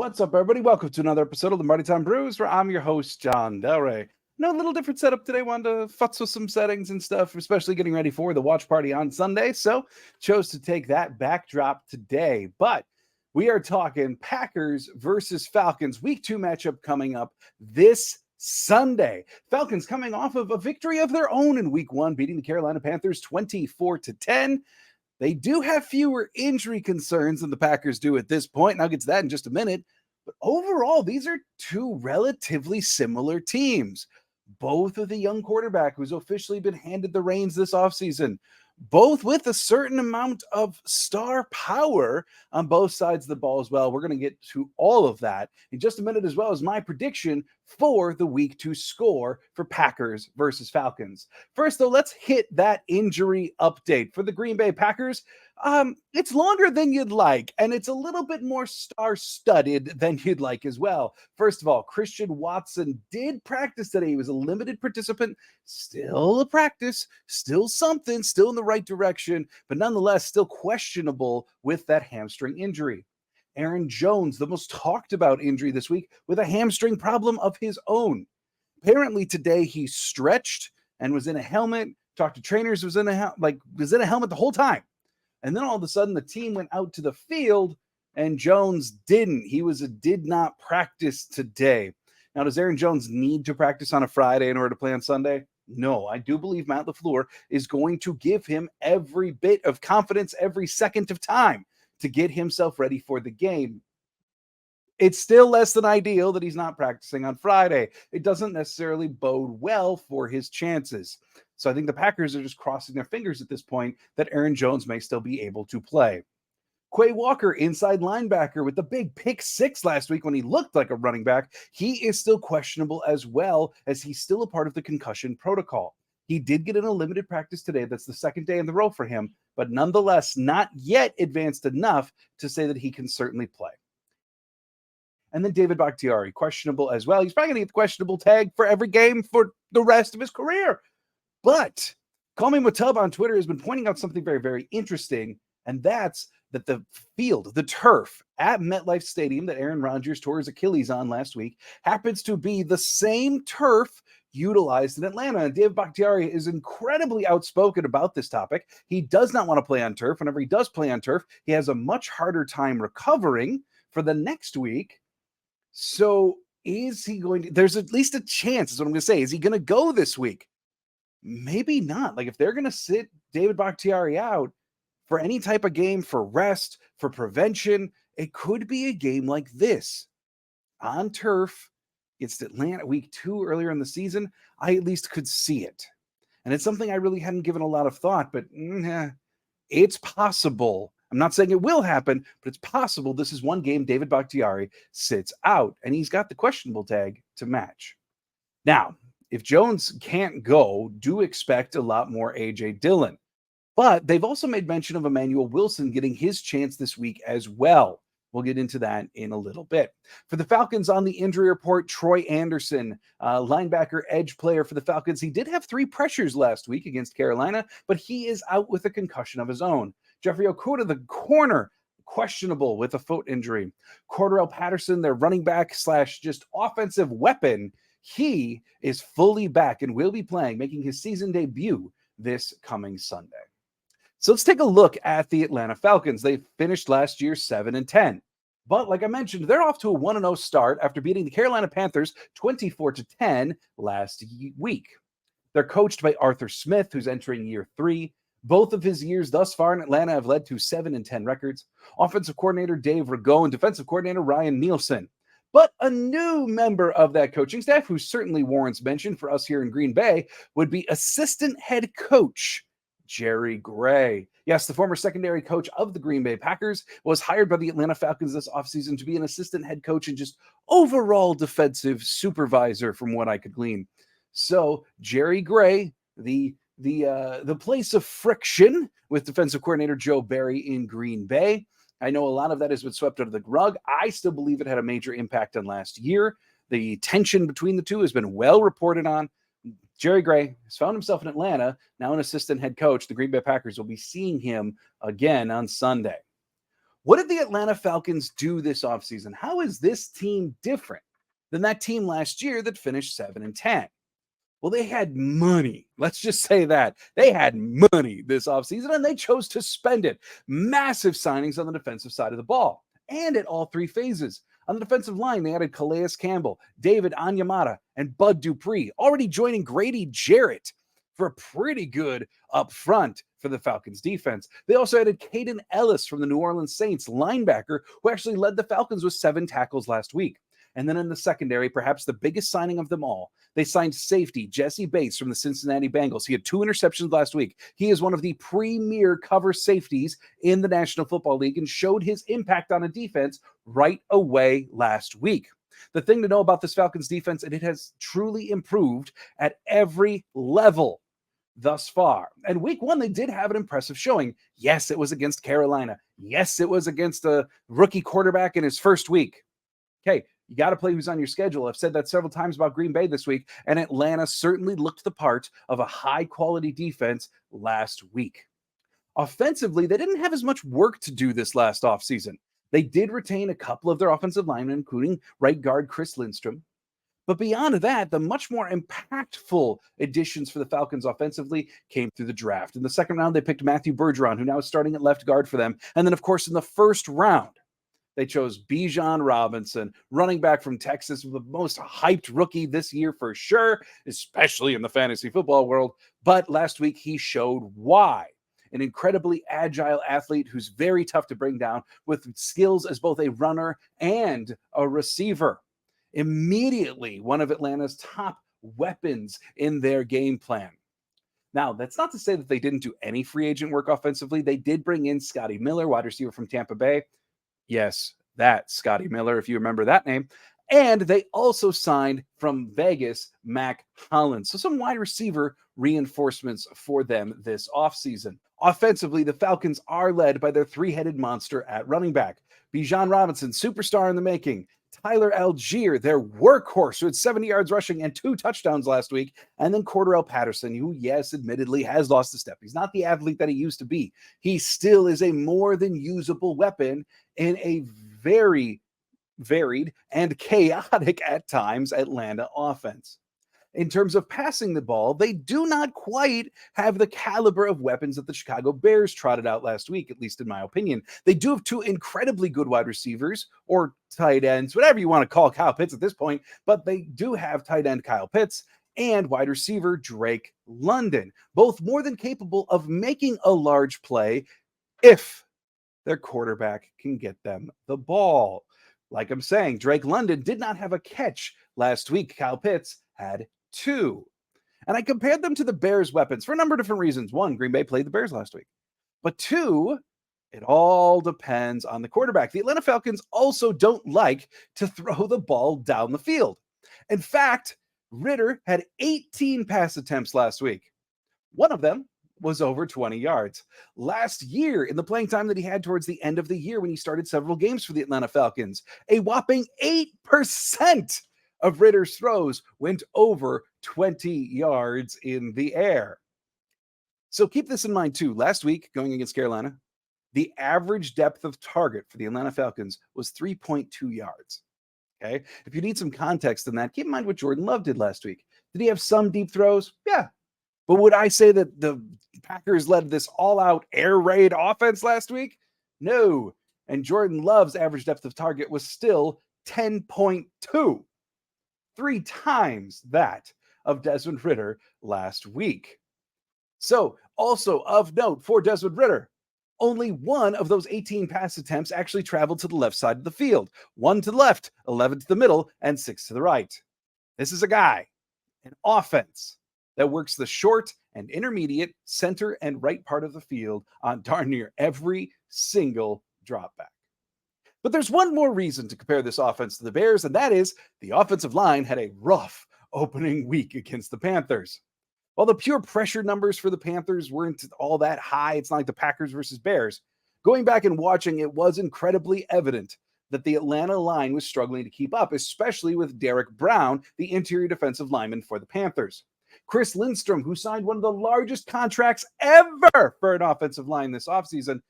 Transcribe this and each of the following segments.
What's up, everybody? Welcome to another episode of the Lombardi Time Brews, where I'm your host, John Del Rey. No, a little different setup today. Wanted to futz with some settings and stuff, especially getting ready for the watch party on Sunday. So chose to take that backdrop today. But we are talking Packers versus Falcons, week 2 matchup coming up this Sunday. Falcons coming off of a victory of their own in week 1, beating the Carolina Panthers 24-10. They do have fewer injury concerns than the Packers do at this point, and I'll get to that in just a minute. But overall, these are two relatively similar teams. Both with a young quarterback who's officially been handed the reins this offseason. Both with a certain amount of star power on both sides of the ball as well. We're going to get to all of that in just a minute, as well as my prediction for the week 2 score for Packers versus Falcons. First, though, let's hit that injury update for the Green Bay Packers. It's longer than you'd like, and it's a little bit more star-studded than you'd like as well. First of all, Christian Watson did practice today. He was a limited participant, still a practice, still something, still in the right direction, but nonetheless still questionable with that hamstring injury. Aaron Jones, the most talked about injury this week, with a hamstring problem of his own. Apparently today he stretched and was in a helmet, talked to trainers, was in a helmet the whole time. And then all of a sudden, the team went out to the field, and Jones didn't. He did not practice today. Now, does Aaron Jones need to practice on a Friday in order to play on Sunday? No, I do believe Matt LaFleur is going to give him every bit of confidence, every second of time to get himself ready for the game. It's still less than ideal that he's not practicing on Friday. It doesn't necessarily bode well for his chances. So I think the Packers are just crossing their fingers at this point that Aaron Jones may still be able to play. Quay Walker, inside linebacker, with the big pick 6 last week when he looked like a running back, he is still questionable as well, as he's still a part of the concussion protocol. He did get in a limited practice today. That's the second day in the row for him, but nonetheless not yet advanced enough to say that he can certainly play. And then David Bakhtiari, questionable as well. He's probably going to get the questionable tag for every game for the rest of his career. But Call Me Matub on Twitter has been pointing out something very, very interesting, and that's that the field, the turf at MetLife Stadium that Aaron Rodgers tore his Achilles on last week happens to be the same turf utilized in Atlanta. And David Bakhtiari is incredibly outspoken about this topic. He does not want to play on turf. Whenever he does play on turf, he has a much harder time recovering for the next week. So is he going to, there's at least a chance, is what I'm going to say. Is he going to go this week? Maybe not. Like, if they're going to sit David Bakhtiari out for any type of game, for rest, for prevention, it could be a game like this. On turf, it's Atlanta week 2 earlier in the season. I at least could see it. And it's something I really hadn't given a lot of thought, but it's possible. I'm not saying it will happen, but it's possible this is one game David Bakhtiari sits out, and he's got the questionable tag to match. Now, if Jones can't go, do expect a lot more A.J. Dillon. But they've also made mention of Emmanuel Wilson getting his chance this week as well. We'll get into that in a little bit. For the Falcons on the injury report, Troy Anderson, linebacker edge player for the Falcons. He did have 3 pressures last week against Carolina, but he is out with a concussion of his own. Jeffrey Okudah, the corner, questionable with a foot injury. Cordarrelle Patterson, their running back / just offensive weapon, he is fully back and will be playing, making his season debut this coming Sunday. So let's take a look at the Atlanta Falcons. They finished last year 7-10. But like I mentioned, they're off to a 1-0 start after beating the Carolina Panthers 24-10 last week. They're coached by Arthur Smith, who's entering year 3. Both of his years thus far in Atlanta have led to 7-10 records. Offensive coordinator Dave Rago and defensive coordinator Ryan Nielsen. But a new member of that coaching staff, who certainly warrants mention for us here in Green Bay, would be assistant head coach Jerry Gray. Yes, the former secondary coach of the Green Bay Packers was hired by the Atlanta Falcons this offseason to be an assistant head coach and just overall defensive supervisor, from what I could glean. So Jerry Gray, the place of friction with defensive coordinator Joe Barry in Green Bay. I know a lot of that has been swept under the rug. I still believe it had a major impact on last year. The tension between the two has been well reported on. Jerry Gray has found himself in Atlanta, now an assistant head coach. The Green Bay Packers will be seeing him again on Sunday. What did the Atlanta Falcons do this offseason? How is this team different than that team last year that finished 7-10? Well, they had money. Let's just say that. They had money this offseason, and they chose to spend it. Massive signings on the defensive side of the ball and at all three phases. On the defensive line, they added Calais Campbell, David Onyemata, and Bud Dupree, already joining Grady Jarrett for a pretty good up front for the Falcons defense. They also added Caden Ellis from the New Orleans Saints, linebacker, who actually led the Falcons with 7 tackles last week. And then in the secondary, perhaps the biggest signing of them all, they signed safety Jesse Bates from the Cincinnati Bengals. He had 2 interceptions last week. He is one of the premier cover safeties in the National Football League and showed his impact on a defense right away last week. The thing to know about this Falcons defense, and it has truly improved at every level thus far. And week 1, they did have an impressive showing. Yes, it was against Carolina. Yes, it was against a rookie quarterback in his first week. Okay, you got to play who's on your schedule. I've said that several times about Green Bay this week, and Atlanta certainly looked the part of a high-quality defense last week. Offensively, they didn't have as much work to do this last offseason. They did retain a couple of their offensive linemen, including right guard Chris Lindstrom. But beyond that, the much more impactful additions for the Falcons offensively came through the draft. In the second round, they picked Matthew Bergeron, who now is starting at left guard for them. And then, of course, in the first round, they chose Bijan Robinson, running back from Texas, the most hyped rookie this year for sure, especially in the fantasy football world. But last week, he showed why. An incredibly agile athlete who's very tough to bring down with skills as both a runner and a receiver. Immediately, one of Atlanta's top weapons in their game plan. Now, that's not to say that they didn't do any free agent work offensively. They did bring in Scotty Miller, wide receiver from Tampa Bay. Yes, that Scotty Miller, if you remember that name. And they also signed from Vegas, Mac Hollins. So some wide receiver reinforcements for them this offseason. Offensively, the Falcons are led by their 3-headed monster at running back. Bijan Robinson, superstar in the making. Tyler Algier, their workhorse, who had 70 yards rushing and 2 touchdowns last week. And then Cordarrelle Patterson, who, yes, admittedly has lost a step. He's not the athlete that he used to be. He still is a more than usable weapon in a very varied and chaotic at times Atlanta offense. In terms of passing the ball, they do not quite have the caliber of weapons that the Chicago Bears trotted out last week, at least in my opinion. They do have 2 incredibly good wide receivers or tight ends, whatever you want to call Kyle Pitts at this point, but they do have tight end Kyle Pitts and wide receiver Drake London, both more than capable of making a large play if their quarterback can get them the ball. Like I'm saying, Drake London did not have a catch last week. Kyle Pitts had 2. And I compared them to the Bears' weapons for a number of different reasons. 1, Green Bay played the Bears last week. But 2, it all depends on the quarterback. The Atlanta Falcons also don't like to throw the ball down the field. In fact, Ridder had 18 pass attempts last week. One of them was over 20 yards. Last year, in the playing time that he had towards the end of the year when he started several games for the Atlanta Falcons, a whopping 8% of Ridder's throws went over 20 yards in the air. So keep this in mind too. Last week, going against Carolina, the average depth of target for the Atlanta Falcons was 3.2 yards. Okay. If you need some context in that, keep in mind what Jordan Love did last week. Did he have some deep throws? Yeah. But would I say that the Packers led this all-out air raid offense last week? No. And Jordan Love's average depth of target was still 10.2. 3 times that of Desmond Ridder last week. So, also of note for Desmond Ridder, only 1 of those 18 pass attempts actually traveled to the left side of the field. 1 to the left, 11 to the middle, and 6 to the right. This is a guy, an offense, that works the short and intermediate center and right part of the field on darn near every single drop back. But there's one more reason to compare this offense to the Bears, and that is the offensive line had a rough opening week against the Panthers. While the pure pressure numbers for the Panthers weren't all that high, it's not like the Packers versus Bears. Going back and watching, it was incredibly evident that the Atlanta line was struggling to keep up, especially with Derek Brown, the interior defensive lineman for the Panthers. Chris Lindstrom, who signed one of the largest contracts ever for an offensive line this offseason,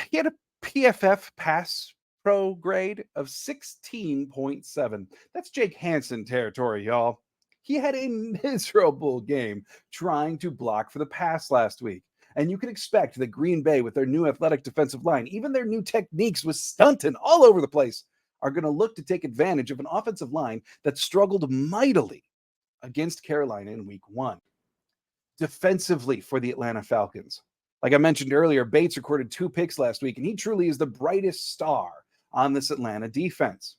he had a PFF pass pro grade of 16.7. That's Jake Hansen territory, y'all. He had a miserable game trying to block for the pass last week. And you can expect that Green Bay, with their new athletic defensive line, even their new techniques with stunting all over the place, are going to look to take advantage of an offensive line that struggled mightily against Carolina in week 1. Defensively for the Atlanta Falcons, like I mentioned earlier, Bates recorded 2 picks last week, and he truly is the brightest star on this Atlanta defense.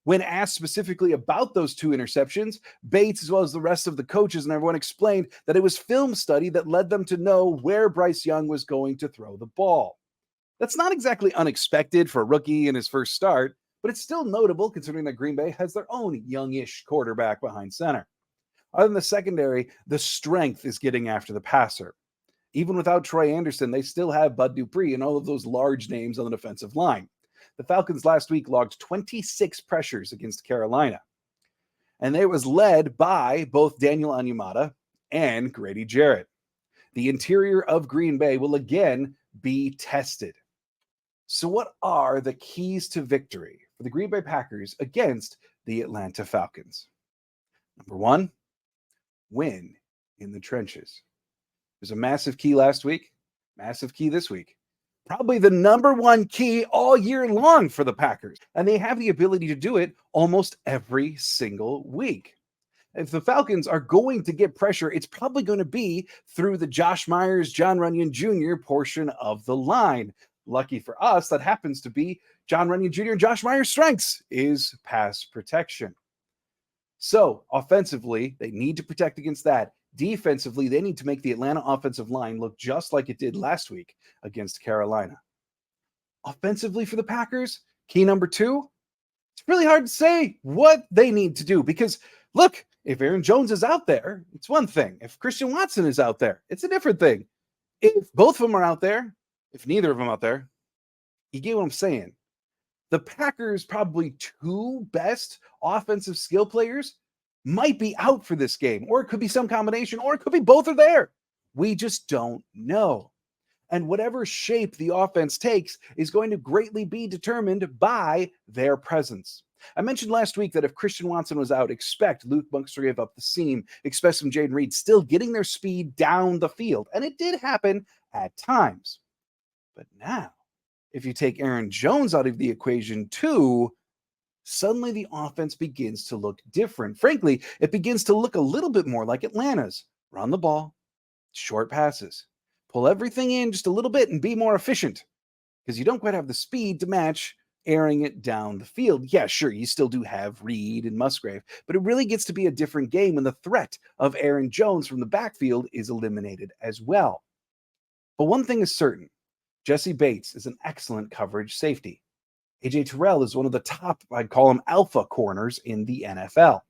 When asked specifically about those 2 interceptions, Bates, as well as the rest of the coaches and everyone, explained that it was film study that led them to know where Bryce Young was going to throw the ball. That's not exactly unexpected for a rookie in his first start, but it's still notable considering that Green Bay has their own youngish quarterback behind center. Other than the secondary, the strength is getting after the passer. Even without Troy Anderson, they still have Bud Dupree and all of those large names on the defensive line. The Falcons last week logged 26 pressures against Carolina, and it was led by both Daniel Onyemata and Grady Jarrett. The interior of Green Bay will again be tested. So what are the keys to victory for the Green Bay Packers against the Atlanta Falcons? Number 1, win in the trenches. There's a massive key last week, massive key this week. Probably the number 1 key all year long for the Packers. And they have the ability to do it almost every single week. If the Falcons are going to get pressure, it's probably going to be through the Josh Myers, John Runyon Jr. portion of the line. Lucky for us, that happens to be John Runyon Jr. and Josh Myers' strengths is pass protection. So offensively, they need to protect against that. Defensively, they need to make the Atlanta offensive line look just like it did last week against Carolina. Offensively for the Packers, key number 2, it's really hard to say what they need to do because, look, if Aaron Jones is out there, it's one thing. If Christian Watson is out there, it's a different thing. If both of them are out there, if neither of them out there, you get what I'm saying. The Packers' probably 2 best offensive skill players might be out for this game, or it could be some combination, or it could be both are there. We just don't know. And whatever shape the offense takes is going to greatly be determined by their presence. I mentioned last week that if Christian Watson was out, expect Luke Musgrave up the seam, expect some Jaden Reed still getting their speed down the field. And it did happen at times. But now, if you take Aaron Jones out of the equation too, suddenly the offense begins to look different. Frankly, it begins to look a little bit more like Atlanta's. Run the ball, short passes, pull everything in just a little bit and be more efficient because you don't quite have the speed to match airing it down the field. Yeah, sure, you still do have Reed and Musgrave, but it really gets to be a different game when the threat of Aaron Jones from the backfield is eliminated as well. But one thing is certain, Jesse Bates is an excellent coverage safety. AJ Terrell is one of the top, I'd call him alpha corners in the NFL.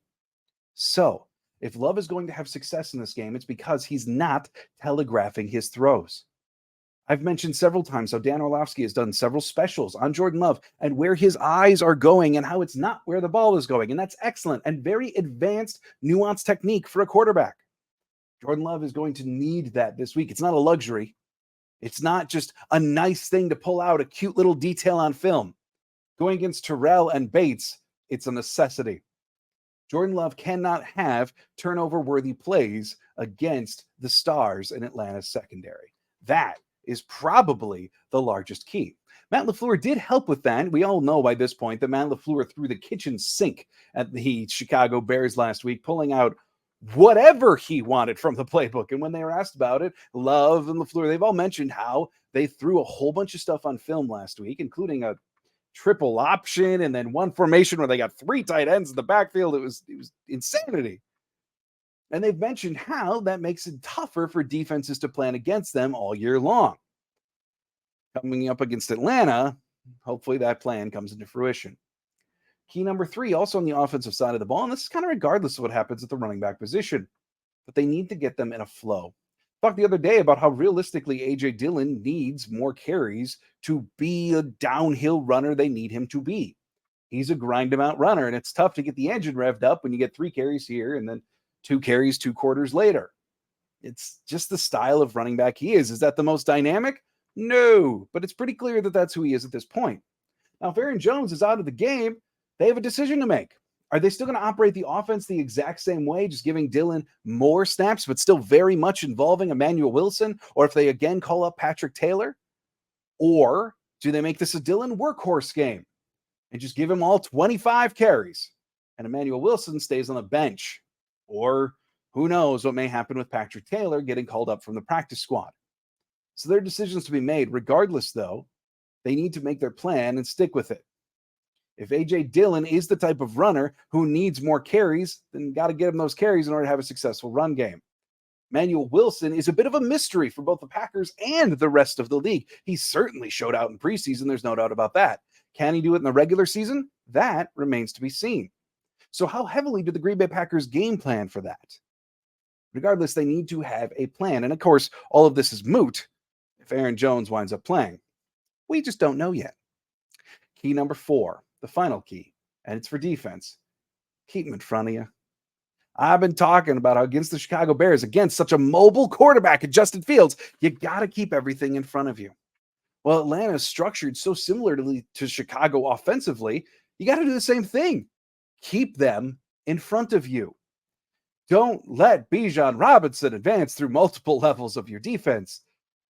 So, if Love is going to have success in this game, it's because he's not telegraphing his throws. I've mentioned several times how Dan Orlovsky has done several specials on Jordan Love and where his eyes are going and how it's not where the ball is going. And that's excellent and very advanced, nuanced technique for a quarterback. Jordan Love is going to need that this week. It's not a luxury. It's not just a nice thing to pull out a cute little detail on film. Going against Terrell and Bates, it's a necessity. Jordan Love cannot have turnover-worthy plays against the stars in Atlanta's secondary. That is probably the largest key. Matt LaFleur did help with that. We all know by this point that Matt LaFleur threw the kitchen sink at the Chicago Bears last week, pulling out whatever he wanted from the playbook. And when they were asked about it, Love and LaFleur, they've all mentioned how they threw a whole bunch of stuff on film last week, including a triple option and then one formation where they got 3 tight ends in the backfield. It was insanity. And they've mentioned how that makes it tougher for defenses to plan against them all year long. Coming up against Atlanta, hopefully that plan comes into fruition. Key number 3, also on the offensive side of the ball, and this is kind of regardless of what happens at the running back position, but they need to get them in a flow. Talked the other day about how realistically A.J. Dillon needs more carries to be a downhill runner they need him to be. He's a grind him out runner, and it's tough to get the engine revved up when you get 3 carries here and then 2 carries 2 quarters later. It's just the style of running back he is. Is that the most dynamic? No, but it's pretty clear that that's who he is at this point. Now, if Aaron Jones is out of the game, they have a decision to make. Are they still going to operate the offense the exact same way, just giving Dillon more snaps, but still very much involving Emmanuel Wilson? Or if they again call up Patrick Taylor? Or do they make this a Dillon workhorse game and just give him all 25 carries and Emmanuel Wilson stays on the bench? Or who knows what may happen with Patrick Taylor getting called up from the practice squad? So there are decisions to be made. Regardless, though, they need to make their plan and stick with it. If A.J. Dillon is the type of runner who needs more carries, then got to get him those carries in order to have a successful run game. Emmanuel Wilson is a bit of a mystery for both the Packers and the rest of the league. He certainly showed out in preseason. There's no doubt about that. Can he do it in the regular season? That remains to be seen. So how heavily do the Green Bay Packers game plan for that? Regardless, they need to have a plan. And of course, all of this is moot if Aaron Jones winds up playing. We just don't know yet. Key number 4, the final key, and it's for defense. Keep him in front of you. I've been talking about how against the Chicago Bears, against such a mobile quarterback at Justin Fields, you got to keep everything in front of you. Well, Atlanta is structured so similarly to Chicago offensively, you got to do the same thing. Keep them in front of you. Don't let Bijan Robinson advance through multiple levels of your defense.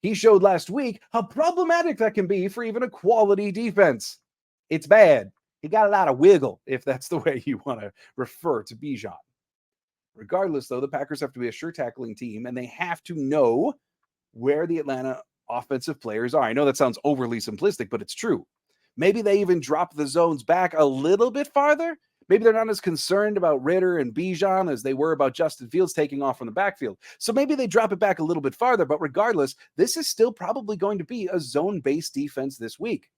He showed last week how problematic that can be for even a quality defense. It's bad. He got a lot of wiggle, if that's the way you want to refer to Bijan. Regardless, though, the Packers have to be a sure tackling team, and they have to know where the Atlanta offensive players are. I know that sounds overly simplistic, but it's true. Maybe they even drop the zones back a little bit farther. Maybe they're not as concerned about Ritter and Bijan as they were about Justin Fields taking off from the backfield. So maybe they drop it back a little bit farther, but regardless, this is still probably going to be a zone-based defense this week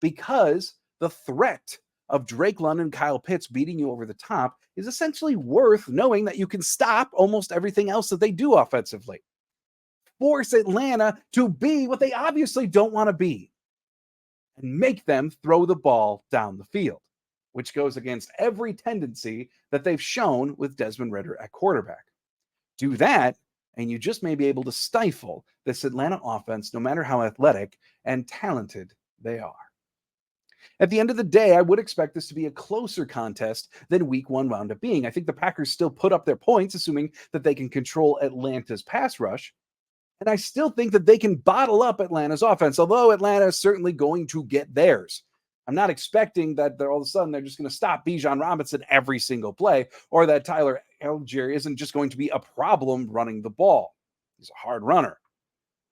because the threat of Drake London and Kyle Pitts beating you over the top is essentially worth knowing that you can stop almost everything else that they do offensively. Force Atlanta to be what they obviously don't want to be and make them throw the ball down the field, which goes against every tendency that they've shown with Desmond Ridder at quarterback. Do that, and you just may be able to stifle this Atlanta offense, no matter how athletic and talented they are. At the end of the day, I would expect this to be a closer contest than week 1 wound up being. I think the Packers still put up their points, assuming that they can control Atlanta's pass rush. And I still think that they can bottle up Atlanta's offense, although Atlanta is certainly going to get theirs. I'm not expecting that all of a sudden they're just going to stop Bijan Robinson every single play, or that Tyler Algier isn't just going to be a problem running the ball. He's a hard runner,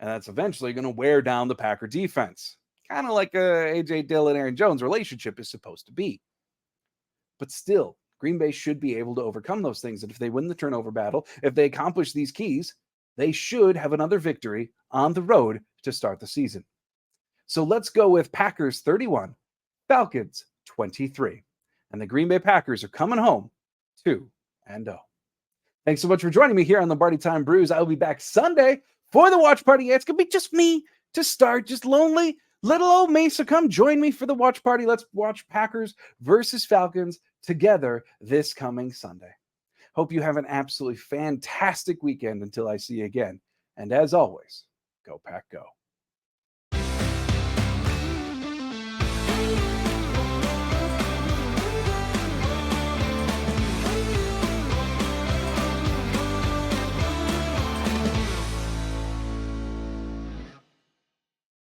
and that's eventually going to wear down the Packer defense, kind of like A.J. Dillon, Aaron Jones relationship is supposed to be. But still, Green Bay should be able to overcome those things, and if they win the turnover battle, if they accomplish these keys, they should have another victory on the road to start the season. So let's go with Packers 31, Falcons 23. And the Green Bay Packers are coming home 2-0. Thanks so much for joining me here on Lombardi Time Brews. I will be back Sunday for the watch party. It's going to be just me to start, just lonely little old me. So come join me for the watch party. Let's watch Packers versus Falcons together this coming Sunday. Hope you have an absolutely fantastic weekend until I see you again. And as always, go Pack Go.